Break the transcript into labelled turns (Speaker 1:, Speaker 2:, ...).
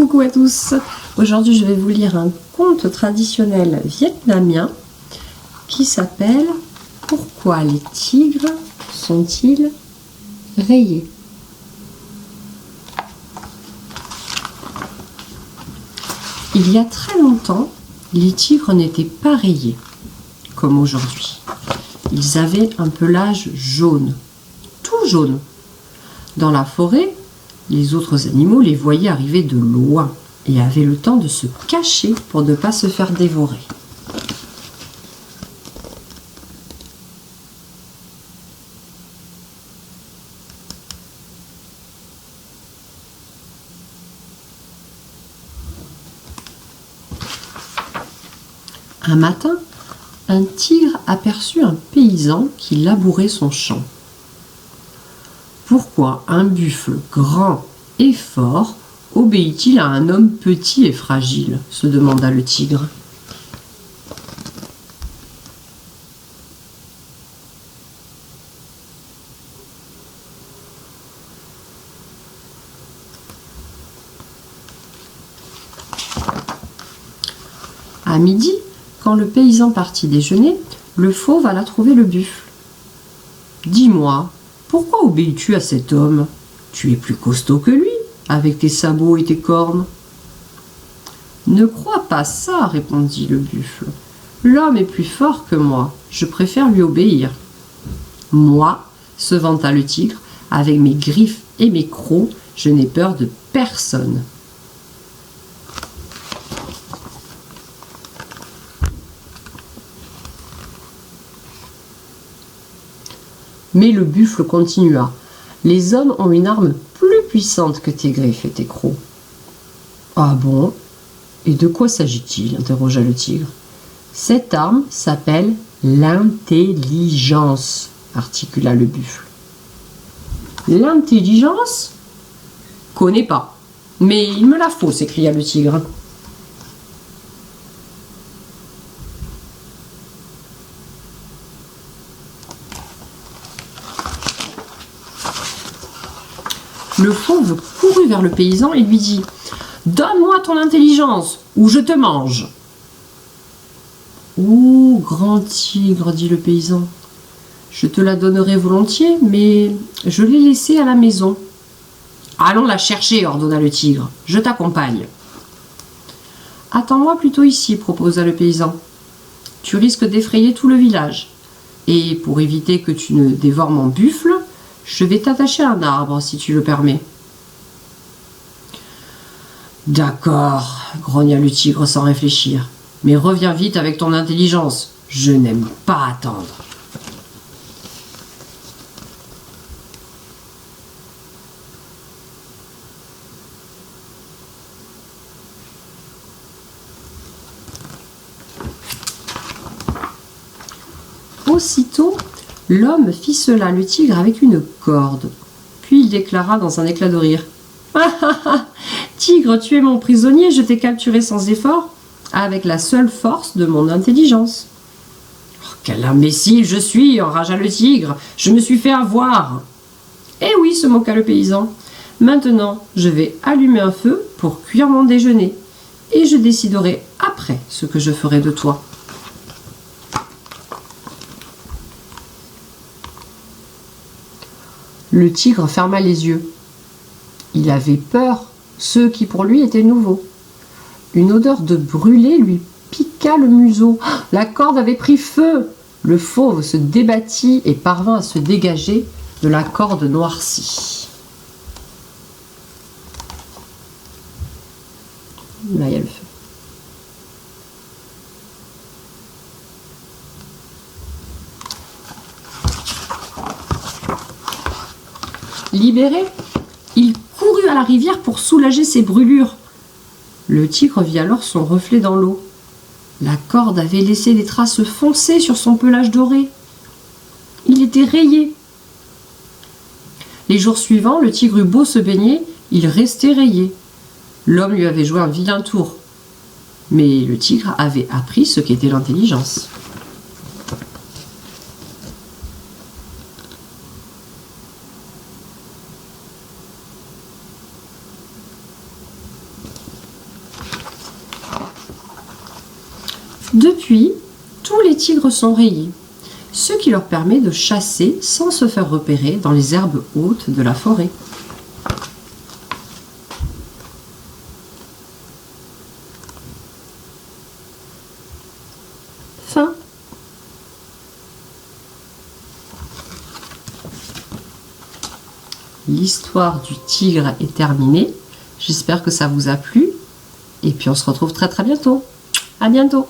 Speaker 1: Coucou à tous. Aujourd'hui, je vais vous lire un conte traditionnel vietnamien qui s'appelle « Pourquoi les tigres sont-ils rayés ?» Il y a très longtemps, les tigres n'étaient pas rayés, comme aujourd'hui. Ils avaient un pelage jaune, tout jaune. Dans la forêt, les autres animaux les voyaient arriver de loin et avaient le temps de se cacher pour ne pas se faire dévorer. Un matin, un tigre aperçut un paysan qui labourait son champ. « Pourquoi un buffle grand et fort obéit-il à un homme petit et fragile ?» se demanda le tigre. À midi, quand le paysan partit déjeuner, le fauve alla trouver le buffle. « Dis-moi, pourquoi obéis-tu à cet homme? Tu es plus costaud que lui, avec tes sabots et tes cornes. »« Ne crois pas ça, répondit le buffle. L'homme est plus fort que moi, je préfère lui obéir. »« Moi, se vanta le tigre, avec mes griffes et mes crocs, je n'ai peur de personne. » Mais le buffle continua. « Les hommes ont une arme plus puissante que tes griffes et tes crocs. »« Ah bon? Et de quoi s'agit-il » interrogea le tigre. « Cette arme s'appelle l'intelligence, » articula le buffle. « L'intelligence? Connais pas. Mais il me la faut, s'écria le tigre. Le fauve courut vers le paysan et lui dit « Donne-moi ton intelligence, ou je te mange !»« Ouh, grand tigre, dit le paysan, je te la donnerai volontiers, mais je l'ai laissée à la maison. »« Allons la chercher, ordonna le tigre, je t'accompagne. »« Attends-moi plutôt ici, proposa le paysan. Tu risques d'effrayer tout le village. Et pour éviter que tu ne dévores mon buffle, je vais t'attacher à un arbre, si tu le permets. »« D'accord, grogna le tigre sans réfléchir. Mais reviens vite avec ton intelligence. Je n'aime pas attendre. » Aussitôt, l'homme ficela le tigre avec une corde. Puis il déclara dans un éclat de rire. « Ah ah ah! Tigre, tu es mon prisonnier, je t'ai capturé sans effort, avec la seule force de mon intelligence. »« Oh, quel imbécile je suis !» enragea le tigre. « Je me suis fait avoir. »« Eh oui, se moqua le paysan. Maintenant, je vais allumer un feu pour cuire mon déjeuner, et je déciderai après ce que je ferai de toi. » Le tigre ferma les yeux. Il avait peur, ce qui pour lui était nouveau. Une odeur de brûlé lui piqua le museau. La corde avait pris feu. Le fauve se débattit et parvint à se dégager de la corde noircie. Là, il y a le feu. Libéré, il courut à la rivière pour soulager ses brûlures. Le tigre vit alors son reflet dans l'eau. La corde avait laissé des traces foncées sur son pelage doré. Il était rayé. Les jours suivants, le tigre eut beau se baigner, il restait rayé. L'homme lui avait joué un vilain tour. Mais le tigre avait appris ce qu'était l'intelligence. Depuis, tous les tigres sont rayés, ce qui leur permet de chasser sans se faire repérer dans les herbes hautes de la forêt. Fin. L'histoire du tigre est terminée. J'espère que ça vous a plu. Et puis on se retrouve très très bientôt. À bientôt.